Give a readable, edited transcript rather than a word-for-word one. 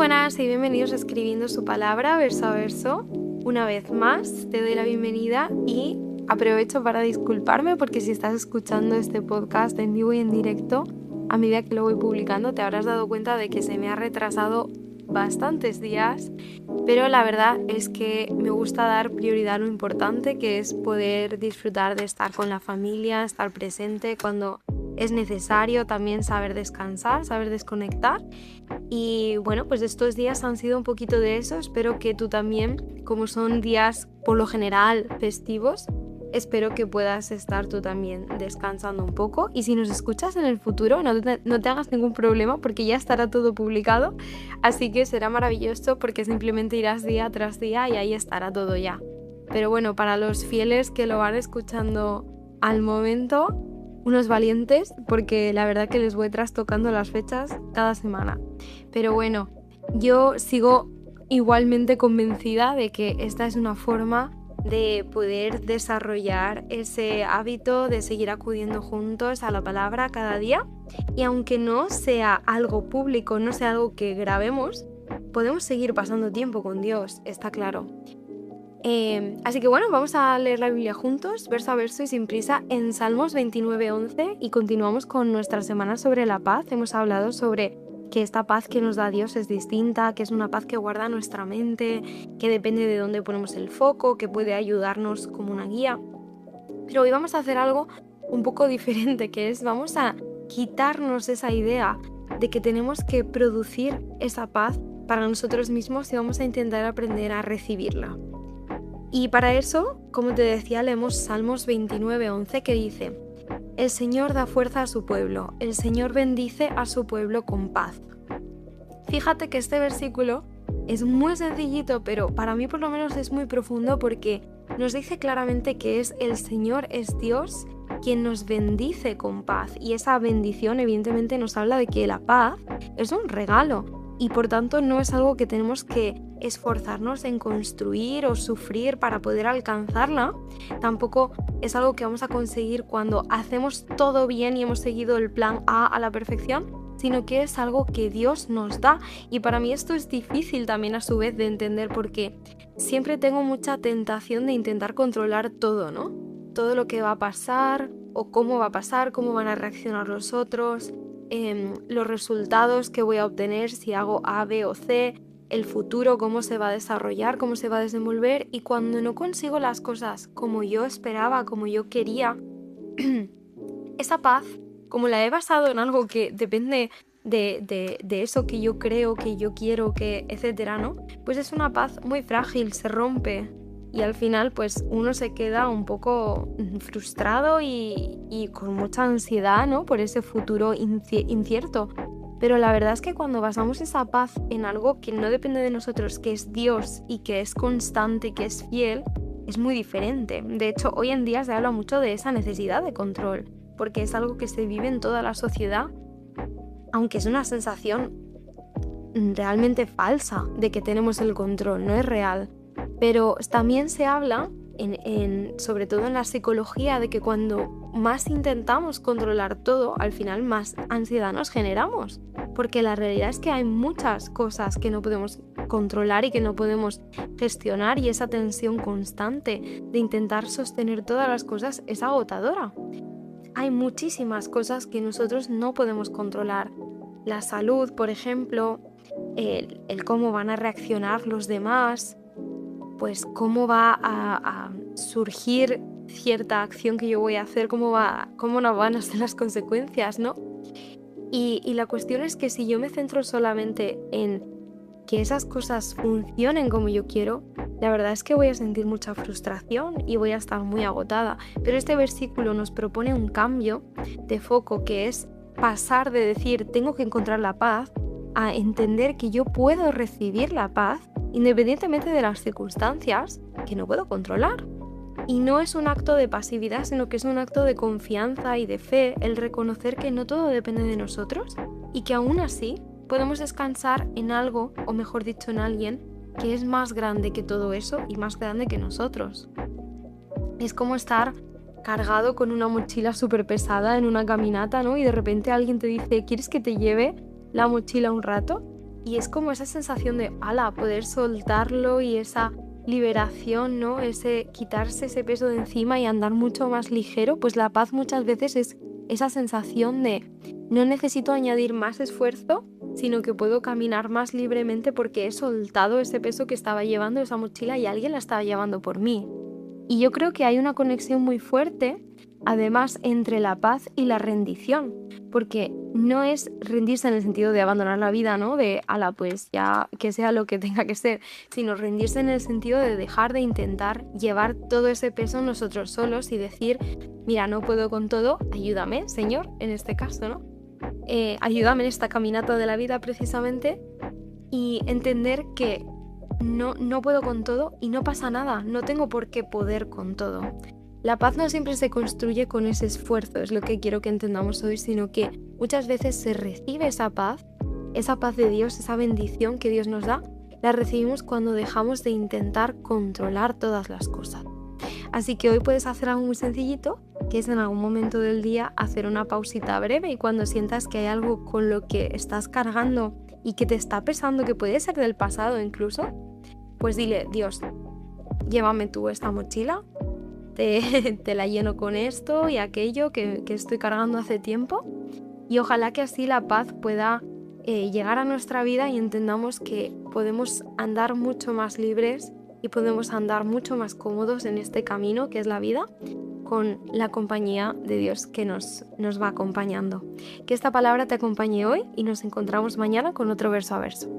buenas y bienvenidos a Escribiendo su Palabra, verso a verso. Una vez más te doy la bienvenida y aprovecho para disculparme porque si estás escuchando este podcast en vivo y en directo, a medida que lo voy publicando te habrás dado cuenta de que se me ha retrasado bastantes días, pero la verdad es que me gusta dar prioridad a lo importante, que es poder disfrutar de estar con la familia, estar presente cuando es necesario, también saber descansar, saber desconectar. Y bueno, pues estos días han sido un poquito de eso. Espero que tú también, como son días por lo general festivos, espero que puedas estar tú también descansando un poco. Y si nos escuchas en el futuro, no te hagas ningún problema porque ya estará todo publicado. Así que será maravilloso porque simplemente irás día tras día y ahí estará todo ya. Pero bueno, para los fieles que lo van escuchando al momento, unos valientes, porque la verdad que les voy trastocando las fechas cada semana. Pero bueno, yo sigo igualmente convencida de que esta es una forma de poder desarrollar ese hábito de seguir acudiendo juntos a la palabra cada día. Y aunque no sea algo público, no sea algo que grabemos, podemos seguir pasando tiempo con Dios, está claro. Así que bueno, vamos a leer la Biblia juntos, verso a verso y sin prisa, en Salmos 29:11, y continuamos con nuestra semana sobre la paz. Hemos hablado sobre que esta paz que nos da Dios es distinta, que es una paz que guarda nuestra mente, que depende de dónde ponemos el foco, que puede ayudarnos como una guía. Pero hoy vamos a hacer algo un poco diferente, que es vamos a quitarnos esa idea de que tenemos que producir esa paz para nosotros mismos y vamos a intentar aprender a recibirla. Y para eso, como te decía, leemos Salmos 29:11 que dice: El Señor da fuerza a su pueblo, el Señor bendice a su pueblo con paz. Fíjate que este versículo es muy sencillito, pero para mí por lo menos es muy profundo porque nos dice claramente que es el Señor, es Dios quien nos bendice con paz. Y esa bendición evidentemente nos habla de que la paz es un regalo y por tanto no es algo que tenemos que esforzarnos en construir o sufrir para poder alcanzarla. Tampoco es algo que vamos a conseguir cuando hacemos todo bien y hemos seguido el plan A la perfección, sino que es algo que Dios nos da. Y para mí esto es difícil también a su vez de entender porque siempre tengo mucha tentación de intentar controlar todo, ¿no? Todo lo que va a pasar o cómo va a pasar, cómo van a reaccionar los otros, los resultados que voy a obtener si hago A, B o C, el futuro, cómo se va a desarrollar, cómo se va a desenvolver. Y cuando no consigo las cosas como yo esperaba, como yo quería, esa paz, como la he basado en algo que depende de eso que yo creo, que yo quiero, que etcétera, ¿no? Pues es una paz muy frágil, se rompe y al final pues uno se queda un poco frustrado y con mucha ansiedad, ¿no? Por ese futuro incierto. Pero la verdad es que cuando basamos esa paz en algo que no depende de nosotros, que es Dios y que es constante, que es fiel, es muy diferente. De hecho, hoy en día se habla mucho de esa necesidad de control, porque es algo que se vive en toda la sociedad, aunque es una sensación realmente falsa de que tenemos el control, no es real. Pero también se habla, sobre todo en la psicología, de que cuando más intentamos controlar todo, al final más ansiedad nos generamos. Porque la realidad es que hay muchas cosas que no podemos controlar y que no podemos gestionar, y esa tensión constante de intentar sostener todas las cosas es agotadora. Hay muchísimas cosas que nosotros no podemos controlar. La salud, por ejemplo, el cómo van a reaccionar los demás, pues cómo va a surgir cierta acción que yo voy a hacer, cómo no van a ser las consecuencias, ¿no? Y la cuestión es que si yo me centro solamente en que esas cosas funcionen como yo quiero, la verdad es que voy a sentir mucha frustración y voy a estar muy agotada. Pero este versículo nos propone un cambio de foco, que es pasar de decir tengo que encontrar la paz a entender que yo puedo recibir la paz independientemente de las circunstancias que no puedo controlar. Y no es un acto de pasividad, sino que es un acto de confianza y de fe, el reconocer que no todo depende de nosotros y que aún así podemos descansar en algo, o mejor dicho en alguien, que es más grande que todo eso y más grande que nosotros. Es como estar cargado con una mochila súper pesada en una caminata, ¿no? Y de repente alguien te dice, ¿quieres que te lleve la mochila un rato? y es como esa sensación de, ala, poder soltarlo y esa liberación, ¿no? Ese quitarse ese peso de encima y andar mucho más ligero. Pues la paz muchas veces es esa sensación de no necesito añadir más esfuerzo, sino que puedo caminar más libremente porque he soltado ese peso que estaba llevando, esa mochila, y alguien la estaba llevando por mí. Y yo creo que hay una conexión muy fuerte, además, entre la paz y la rendición, porque no es rendirse en el sentido de abandonar la vida, ¿no? De, ala, pues ya que sea lo que tenga que ser, sino rendirse en el sentido de dejar de intentar llevar todo ese peso nosotros solos y decir, mira, no puedo con todo, ayúdame, Señor, en este caso, ¿no? Ayúdame en esta caminata de la vida precisamente, y entender que no puedo con todo y no pasa nada, no tengo por qué poder con todo. La paz no siempre se construye con ese esfuerzo, es lo que quiero que entendamos hoy, sino que muchas veces se recibe esa paz de Dios, esa bendición que Dios nos da, la recibimos cuando dejamos de intentar controlar todas las cosas. Así que hoy puedes hacer algo muy sencillito, que es en algún momento del día hacer una pausita breve, y cuando sientas que hay algo con lo que estás cargando y que te está pesando, que puede ser del pasado incluso, pues dile, Dios, llévame tú esta mochila, te la lleno con esto y aquello que estoy cargando hace tiempo, y ojalá que así la paz pueda llegar a nuestra vida y entendamos que podemos andar mucho más libres y podemos andar mucho más cómodos en este camino que es la vida, con la compañía de Dios que nos va acompañando. Que esta palabra te acompañe hoy y nos encontramos mañana con otro verso a verso.